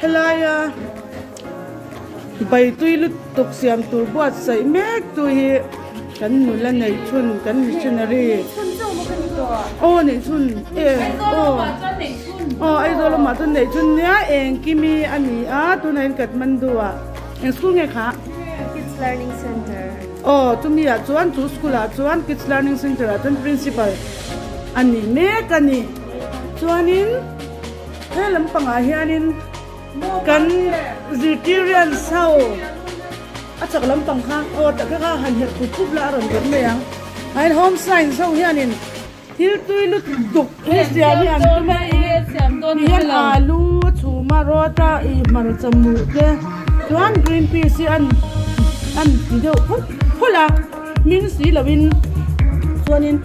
helaya bai tui lut tuk siam tur buat sai mek tu hi kan nu la nei chun kan missionary oh nei chun ai do lo ma tu nei chun nia eng kimi ani a tu nain kat man duwa eng school nge kha Kids Learning Center. oh tu mi a chuan chu school a chuan Kids Learning Center a tan principal ani mek ani chuanin he lampanga hianin kan Zitirian sau achak lampang kha o ta ka han het kup la ron gon me yang ai home science sau hianin thil tui lut duk he sia ni an tu ma hian alu chuma rota I mar chamu te chuan green peas an ti deuh hola min si lawin chuanin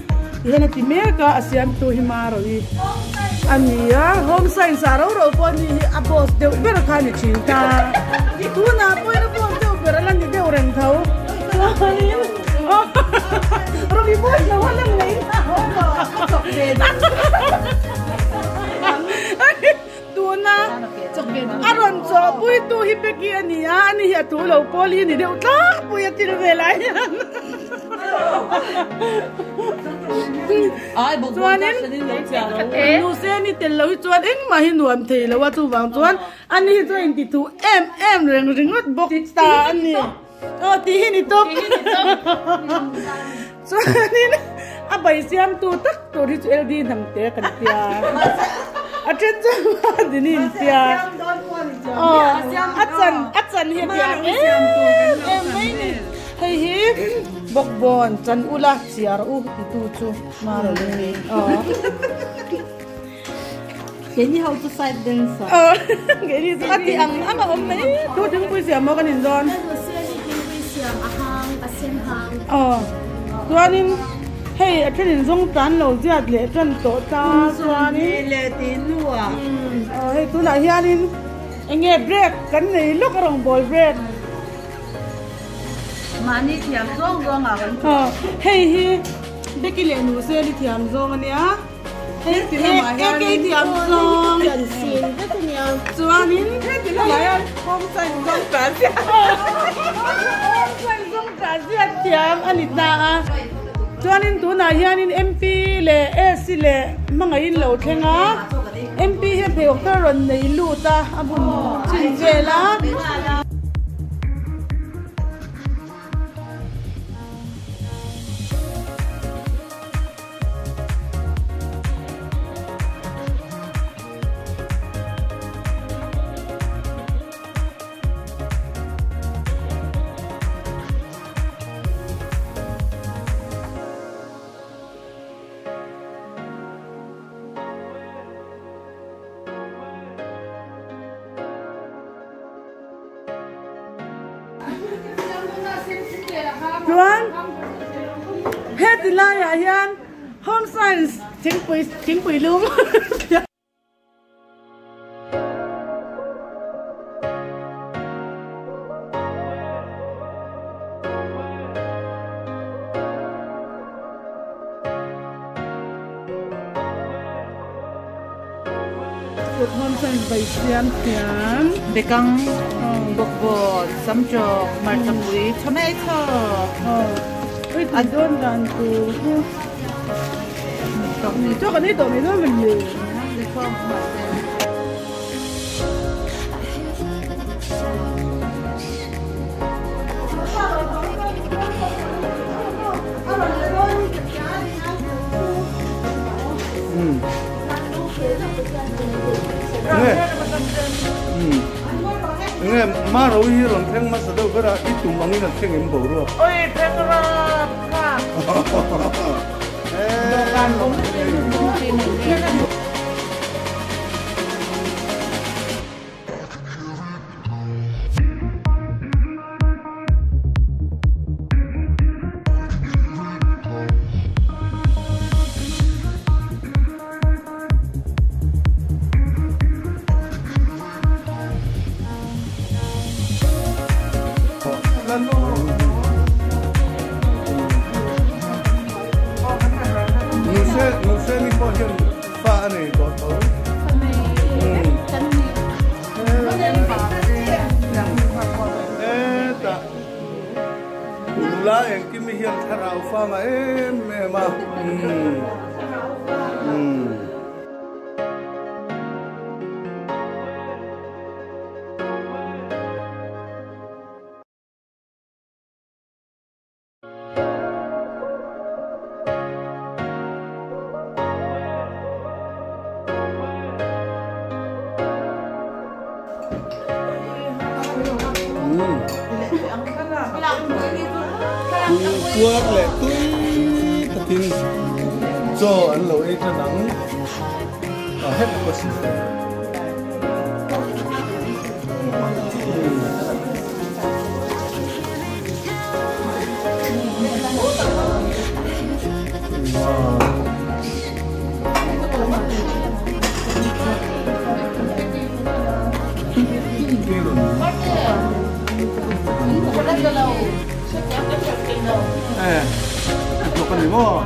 hian ti meka asiam tu hi ma roi ania home science aro ro poni a boss deuh ber kha ni chinta tu na poi na boss deuh ber lan ni deuh reng thau chuanin ro bi boss na wala nei tu na aron cho pui tu hi peki ania ani hi tu lo poli ni deuh tla pui atil velai ai bộ chuan nên nu se ni tel lo chuan eng ma hi nuam thei lo wa chu wang chuan ani hi chuan ti thu em reng ringot bok ta ani ti hi ni top chuan ni a bai siam tu tak tu ri chu ld nam te kan tia a chen chu dinin tia achan hi tia em mai ni hei hi bok bon chan ula chiar u ti tu chu ma ro ni cái như how to fight dance cái gì sao thì ăn mà hôm nay tôi đứng bây giờ mà cái gì rồi tôi nên hey cái gì giống tán lẩu giặt lệ chân tổ ta tôi nên lệ tín luôn hey tôi lại hiện nên anh nghe break cái này lúc cái rong ball break mà đi thiam rong à hey đây cái lệ nụ xe đi thiam rong anh nhá cái thiam rong Gần xin rất là nhiều. cho nên cái gì là lại không xanh rong cả giặt không xanh rong cả giặt thiam anh ta cho nên tôi nói hiện nên MP lệ S lệ mà ngày lâu khen á MP hiện thì ông ta rồi này lụt ta abun chinh về lá Chuan hết thì lại à hiền home science chính quỷ luôn home science bảy xiêm tiền để căng bột bột sắm trộn mà chấm muối tomato anh đơn giản từ cho cái này tụi mình nó mình nhiều nghe má rồi hi rồi thèm má sao đâu có ra ít tụm bằng như là thèm em bổ rồi ôi thèm ra cả đồ ăn cũng nu se ni po hian fa em kim hiền thà rau pha mà em mà quạt lệ túi thật tin cho anh lẩu ấy cho nắng hết một sự một con này mò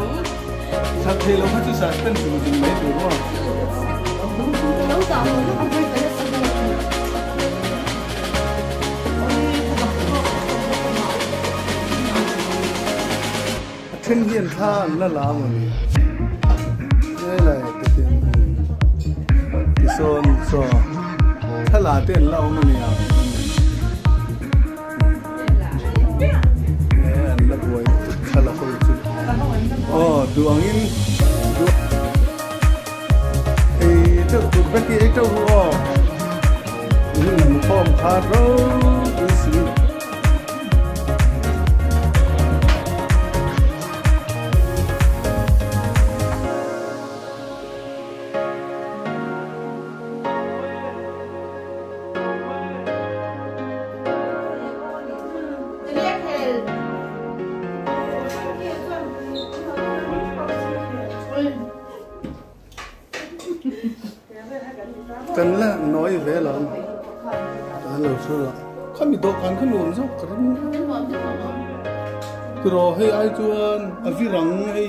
thật thì lâu hết sẽ tên sử dụng mấy thứ mò thiên nhiên tha nó làm rồi đây là cái tiền cái son so thay là tiền lâu mà nè là buổi thay là hồi từ angin thì trước từ bên kia châu hồ một phong khá râu từ xứ cần là nói về là ta lâu xưa không bị độ khăn không ổn sao cái rồi hay ai chuan ở phía răng hay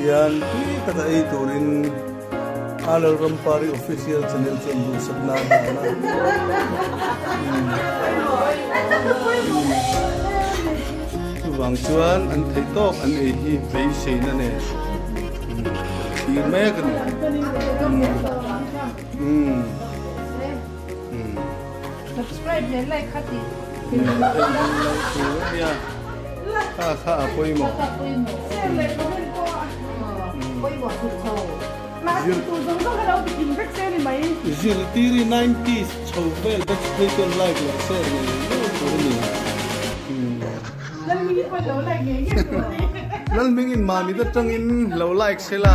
Yan kata itu rin alal rampari official channel channel sabna na wang chuan an thei tok an ei hi vei sei na ne ti me kan subscribe and like khati ya kha apoi mo Zirtir 90s chho vel that's taken like Lal mingin mami da tangin low like sila